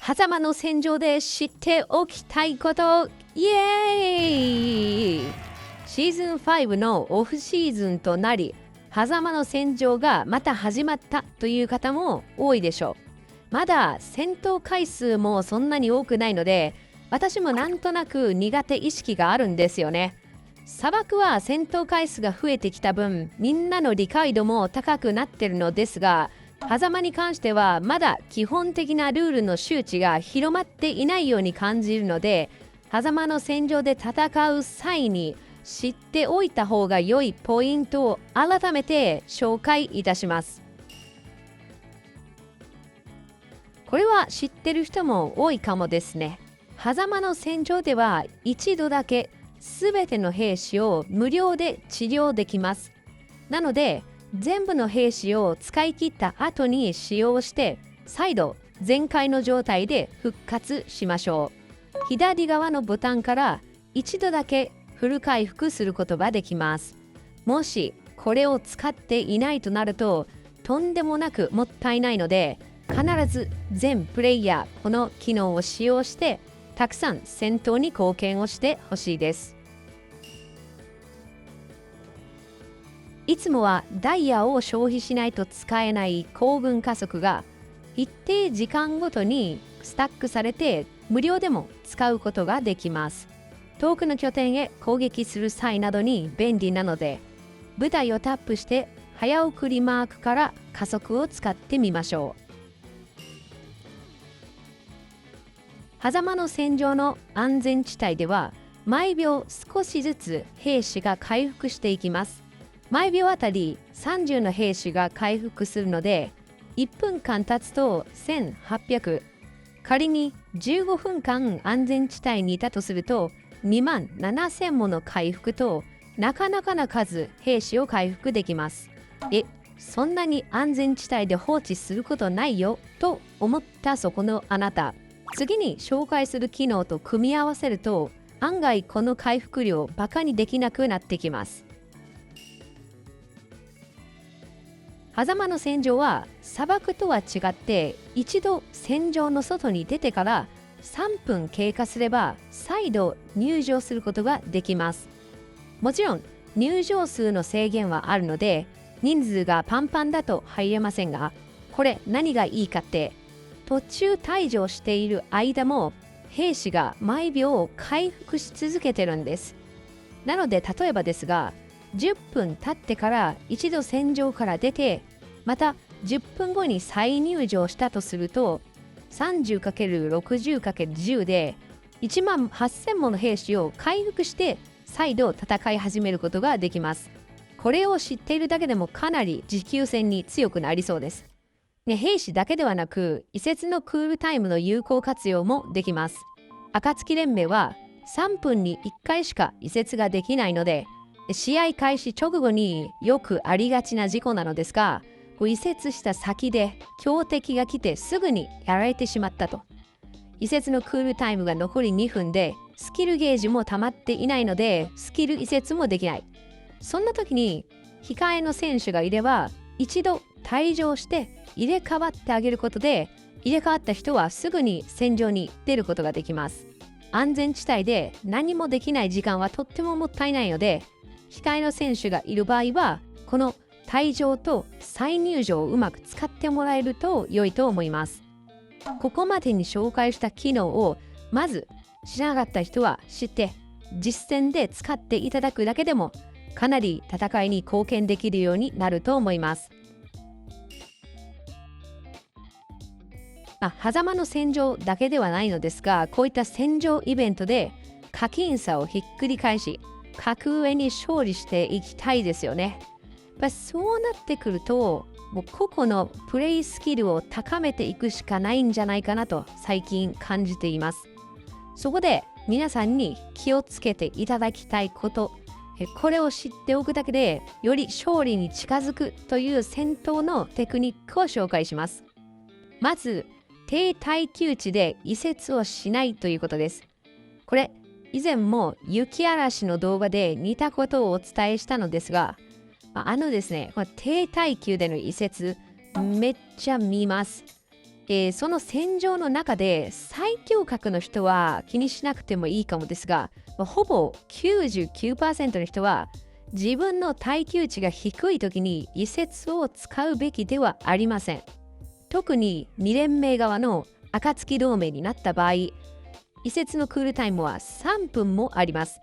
狭間の戦場で知っておきたいこと、イエーイ！シーズン5のオフシーズンとなり、狭間の戦場がまた始まったという方も多いでしょう。まだ戦闘回数もそんなに多くないので、私もなんとなく苦手意識があるんですよね。砂漠は戦闘回数が増えてきた分、みんなの理解度も高くなってるのですが、狭間に関してはまだ基本的なルールの周知が広まっていないように感じるので、狭間の戦場で戦う際に知っておいた方が良いポイントを改めて紹介いたします。これは知ってる人も多いかもですね。狭間の戦場では一度だけ全ての兵士を無料で治療できます。なので全部の兵士を使い切った後に使用して再度全開の状態で復活しましょう。左側のボタンから一度だけフル回復することができます。もしこれを使っていないとなるととんでもなくもったいないので、必ず全プレイヤーこの機能を使用してたくさん戦闘に貢献をしてほしいです。いつもはダイヤを消費しないと使えない行軍加速が一定時間ごとにスタックされて無料でも使うことができます。遠くの拠点へ攻撃する際などに便利なので、部隊をタップして早送りマークから加速を使ってみましょう。狭間の戦場の安全地帯では毎秒少しずつ兵士が回復していきます。毎秒あたり30の兵士が回復するので、1分間経つと1800。仮に15分間安全地帯にいたとすると、2万7000もの回復と、なかなかな数兵士を回復できます。そんなに安全地帯で放置することないよと思ったそこのあなた。次に紹介する機能と組み合わせると、案外この回復量をバカにできなくなってきます。狭間の戦場は砂漠とは違って一度戦場の外に出てから3分経過すれば再度入場することができます。もちろん入場数の制限はあるので人数がパンパンだと入れませんが、これ何がいいかって途中退場している間も兵士が毎秒回復し続けてるんです。なので例えばですが、10分経ってから一度戦場から出てまた10分後に再入場したとすると 30×60×10 で1万8000もの兵士を回復して再度戦い始めることができます。これを知っているだけでもかなり持久戦に強くなりそうです。兵士だけではなく移設のクールタイムの有効活用もできます。暁連盟は3分に1回しか移設ができないので、試合開始直後によくありがちな事故なのですが、移設した先で強敵が来てすぐにやられてしまったと。移設のクールタイムが残り2分でスキルゲージも溜まっていないのでスキル移設もできない。そんな時に控えの選手がいれば一度退場して入れ替わってあげることで、入れ替わった人はすぐに戦場に出ることができます。安全地帯で何もできない時間はとってももったいないので、控えの選手がいる場合はこの退場と再入場をうまく使ってもらえると良いと思います。ここまでに紹介した機能をまず知らなかった人は知って実践で使っていただくだけでもかなり戦いに貢献できるようになると思います。狭間の戦場だけではないのですが、こういった戦場イベントで課金差をひっくり返し格上に勝利していきたいですよね。そうなってくるともう個々のプレイスキルを高めていくしかないんじゃないかなと最近感じています。そこで皆さんに気をつけていただきたいこと、これを知っておくだけでより勝利に近づくという戦闘のテクニックを紹介します。まず低耐久地で移設をしないということです。これ以前も雪嵐の動画で似たことをお伝えしたのですが、ですね、低耐久での移設めっちゃ見ます。その戦場の中で最強格の人は気にしなくてもいいかもですが、ほぼ 99% の人は自分の耐久値が低い時に移設を使うべきではありません。特に2連盟側の暁同盟になった場合、移設のクールタイムは3分もあります。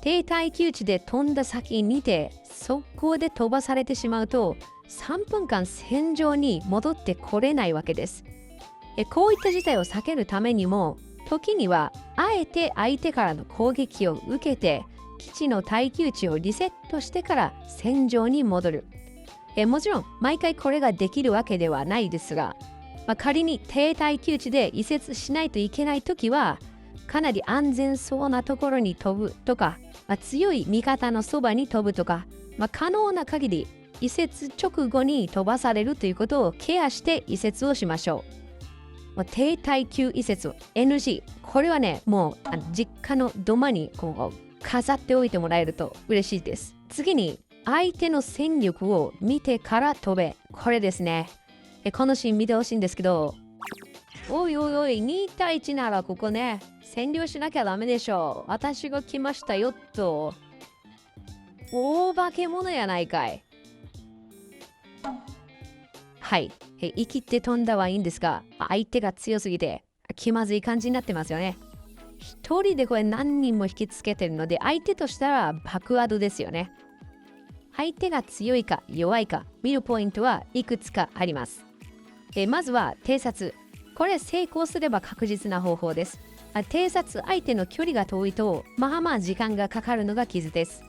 低耐久値で飛んだ先にて速攻で飛ばされてしまうと3分間戦場に戻ってこれないわけです。こういった事態を避けるためにも、時にはあえて相手からの攻撃を受けて基地の耐久値をリセットしてから戦場に戻る。もちろん毎回これができるわけではないですが、仮に低耐久値で移設しないといけないときは、かなり安全そうなところに飛ぶとか、強い味方のそばに飛ぶとか、可能な限り移設直後に飛ばされるということをケアして移設をしましょう。低耐久移設 NG、 これはね、もう実家の土間にこう飾っておいてもらえると嬉しいです。次に相手の戦力を見てから飛べ。これですね。このシーン見てほしいんですけど、おいおいおい、2対1ならここね、占領しなきゃダメでしょ。私が来ましたよと。大化け物やないかい。はい。生きて飛んだはいいんですが、相手が強すぎて気まずい感じになってますよね。一人でこれ何人も引きつけてるので、相手としたら爆アドですよね。相手が強いか弱いか見るポイントはいくつかあります。まずは偵察。これ成功すれば確実な方法です。偵察相手の距離が遠いとまあまあ時間がかかるのが傷です。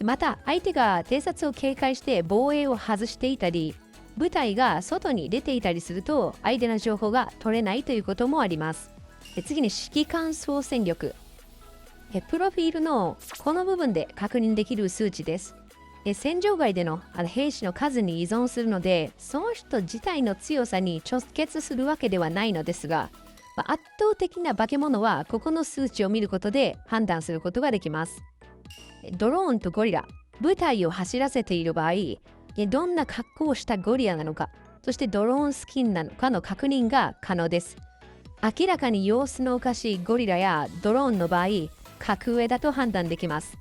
また相手が偵察を警戒して防衛を外していたり、部隊が外に出ていたりすると相手の情報が取れないということもあります。次に指揮官総戦力。プロフィールのこの部分で確認できる数値です。戦場外での兵士の数に依存するので、その人自体の強さに直結するわけではないのですが、圧倒的な化け物はここの数値を見ることで判断することができます。ドローンとゴリラ、部隊を走らせている場合、どんな格好をしたゴリラなのか、そしてドローンスキンなのかの確認が可能です。明らかに様子のおかしいゴリラやドローンの場合、格上だと判断できます。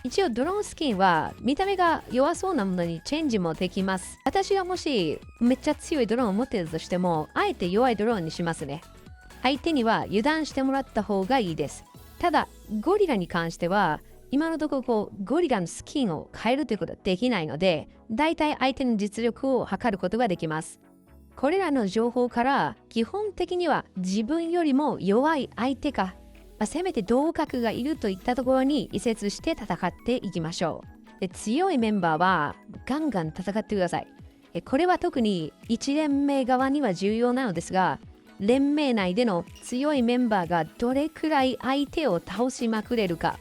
一応ドローンスキンは見た目が弱そうなものにチェンジもできます。私がもしめっちゃ強いドローンを持っているとしても、あえて弱いドローンにしますね。相手には油断してもらった方がいいです。ただゴリラに関しては今のところゴリラのスキンを変えるということはできないので、だいたい相手の実力を測ることができます。これらの情報から基本的には自分よりも弱い相手か、せめて同格がいるといったところに移設して戦っていきましょう。で、強いメンバーはガンガン戦ってください。これは特に1連盟側には重要なのですが、連盟内での強いメンバーがどれくらい相手を倒しまくれるか、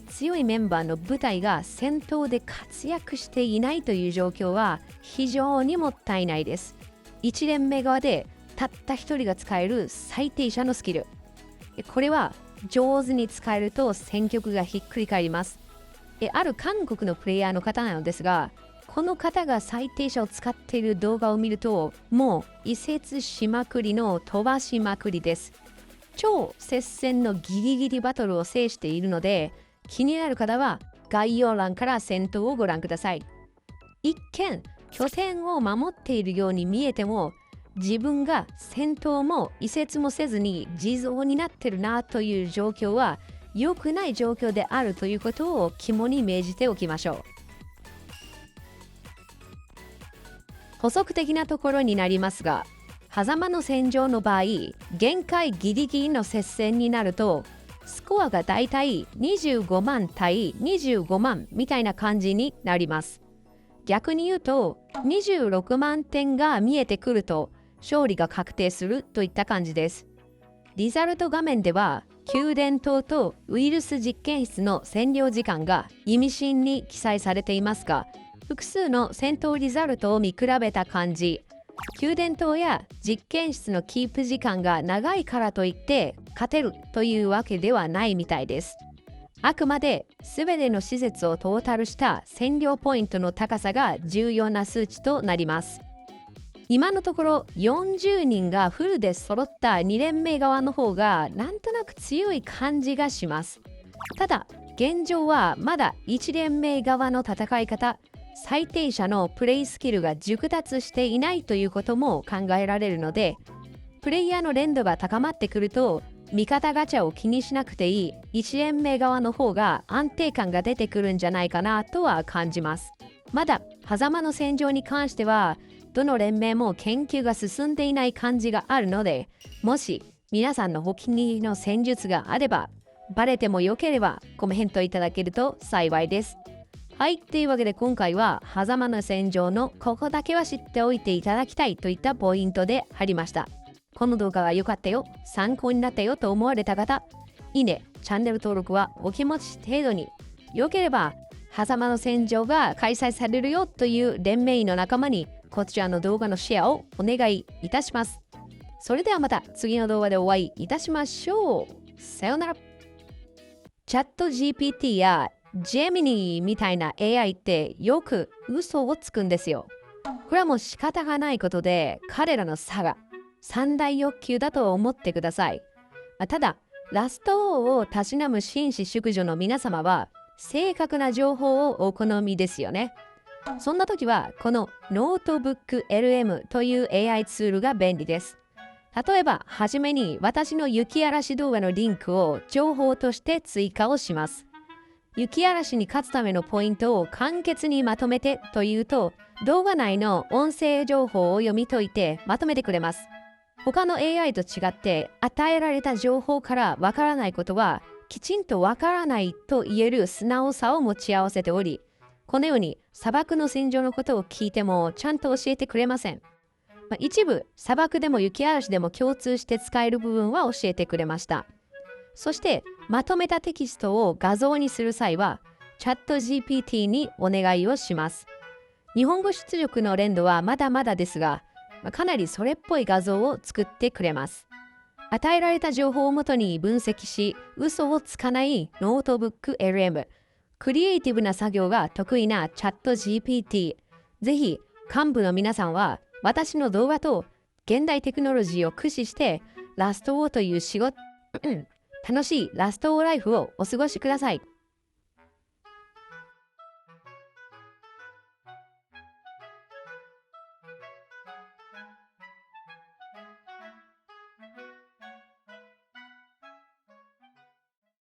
強いメンバーの部隊が戦闘で活躍していないという状況は非常にもったいないです。1連盟側でたった一人が使える最低者のスキル、これは上手に使えると戦局がひっくり返ります。ある韓国のプレイヤーの方なのですが、この方が最低者を使っている動画を見ると、もう移設しまくりの飛ばしまくりです。超接戦のギリギリバトルを制しているので、気になる方は概要欄から戦闘をご覧ください。一見拠点を守っているように見えても、自分が戦闘も移設もせずに地蔵になってるなという状況は良くない状況であるということを肝に銘じておきましょう。補足的なところになりますが、狭間の戦場の場合、限界ギリギリの接戦になると、スコアがだいたい25万対25万みたいな感じになります。逆に言うと、26万点が見えてくると、勝利が確定するといった感じです。リザルト画面では、宮殿島とウイルス実験室の占領時間が意味深に記載されていますが、複数の戦闘リザルトを見比べた感じ、宮殿島や実験室のキープ時間が長いからといって勝てるというわけではないみたいです。あくまで全ての施設をトータルした占領ポイントの高さが重要な数値となります。今のところ40人がフルで揃った2連盟側の方がなんとなく強い感じがします。ただ、現状はまだ1連盟側の戦い方、最低者のプレイスキルが熟達していないということも考えられるので、プレイヤーの連動が高まってくると、味方ガチャを気にしなくていい1連盟側の方が安定感が出てくるんじゃないかなとは感じます。まだ、狭間の戦場に関しては、どの連盟も研究が進んでいない感じがあるので、もし皆さんのお気に入りの戦術があれば、バレてもよければコメントいただけると幸いです。はい、というわけで今回は狭間の戦場のここだけは知っておいていただきたいといったポイントで貼りました。この動画が良かったよ、参考になったよと思われた方、いいね、チャンネル登録はお気持ち程度に。よければ、狭間の戦場が開催されるよという連盟の仲間にこちらの動画のシェアをお願いいたします。それではまた次の動画でお会いいたしましょう。さようなら。チャット GPT やジェミニーみたいな AI ってよく嘘をつくんですよ。これはもう仕方がないことで彼らの差が三大欲求だと思ってください。ただ、ラスト王をたしなむ紳士淑女の皆様は正確な情報をお好みですよね。そんな時はこのノートブック LM という AI ツールが便利です。例えば、はじめに私の雪嵐動画のリンクを情報として追加をします。雪嵐に勝つためのポイントを簡潔にまとめてというと、動画内の音声情報を読み解いてまとめてくれます。他の AI と違って与えられた情報からわからないことはきちんとわからないと言える素直さを持ち合わせており、このように砂漠の戦場のことを聞いてもちゃんと教えてくれません。一部砂漠でも雪嵐でも共通して使える部分は教えてくれました。そしてまとめたテキストを画像にする際はチャット GPT にお願いをします。日本語出力の連動はまだまだですが、かなりそれっぽい画像を作ってくれます。与えられた情報をもとに分析し、嘘をつかないノートブック LM、クリエイティブな作業が得意なチャット GPT、ぜひ幹部の皆さんは私の動画と現代テクノロジーを駆使してラストウォーという仕事楽しいラストウォーライフをお過ごしください。